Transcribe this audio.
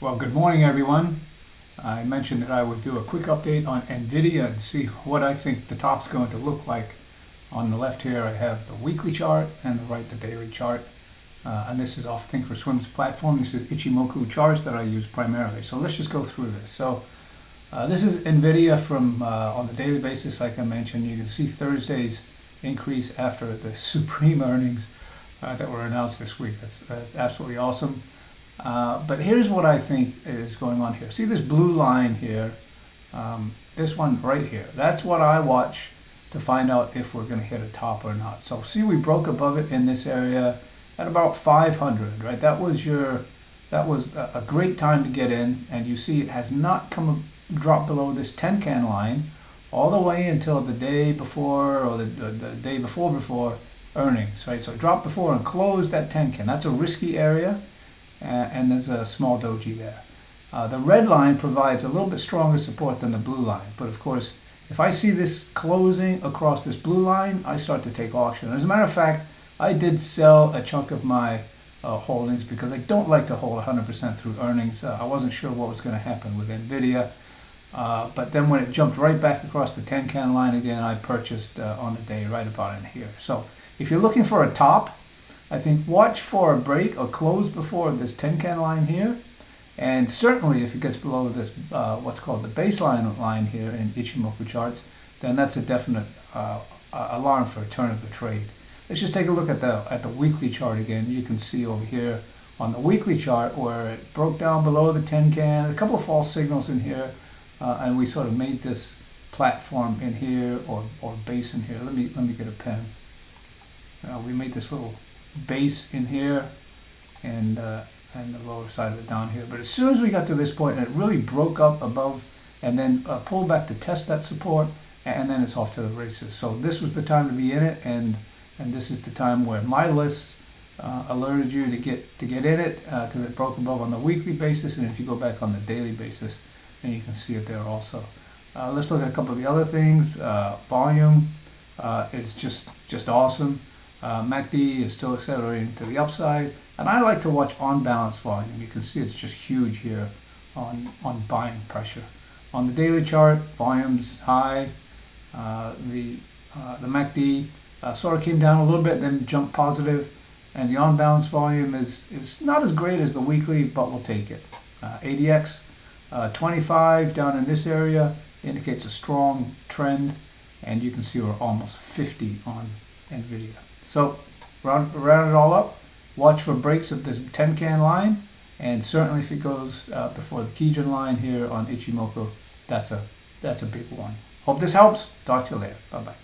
Well, good morning, everyone. I mentioned that I would do a quick update on Nvidia and see what I think the top's going to look like. On the left here, I have the weekly chart, and the right, the daily chart. And this is off Thinkorswim's platform. This is Ichimoku charts that I use primarily. So let's just go through this. So this is Nvidia from on the daily basis, like I mentioned. You can see Thursday's increase after the supreme earnings that were announced this week. That's absolutely awesome. But here's what I think is going on here. See this blue line here? This one right here. That's what I watch to find out if we're going to hit a top or not. So see, we broke above it in this area at about 500, right? That was a great time to get in, and you see it has not dropped below this 10 can line all the way until the day before, or the day before earnings, right? So it dropped before and closed that 10 can. That's a risky area. And there's a small doji there. The red line provides a little bit stronger support than the blue line, but of course, if I see this closing across this blue line, I start to take action. As a matter of fact, I did sell a chunk of my holdings because I don't like to hold 100% through earnings. I wasn't sure what was going to happen with Nvidia, but then when it jumped right back across the 10 can line again, I purchased on the day right about in here. So if you're looking for a top, I think watch for a break or close before this 10 can line here, and certainly if it gets below this what's called the baseline line here in Ichimoku charts, then that's a definite alarm for a turn of the trade. Let's just take a look at the weekly chart again. You can see over here on the weekly chart where it broke down below the 10 can, a couple of false signals in here, and we sort of made this platform in here or base in here. Let me get a pen. We made this little base in here and the lower side of it down here. But as soon as we got to this point, and it really broke up above and then pulled back to test that support, and then it's off to the races. So this was the time to be in it, and this is the time where my lists alerted you to get in it because it broke above on the weekly basis, and if you go back on the daily basis, then you can see it there also. Let's look at a couple of the other things. Volume is just awesome. MACD is still accelerating to the upside, and I like to watch on balance volume. You can see it's just huge here on buying pressure. On the daily chart, volume's high. The MACD sort of came down a little bit, then jumped positive, and the on balance volume is not as great as the weekly, but we'll take it. ADX 25 down in this area indicates a strong trend, and you can see we're almost 50 on Nvidia. So round it all up, watch for breaks of this 10 can line, and certainly if it goes before the Kijun line here on Ichimoku, that's a big warning. Hope this helps. Talk to you later. Bye-bye.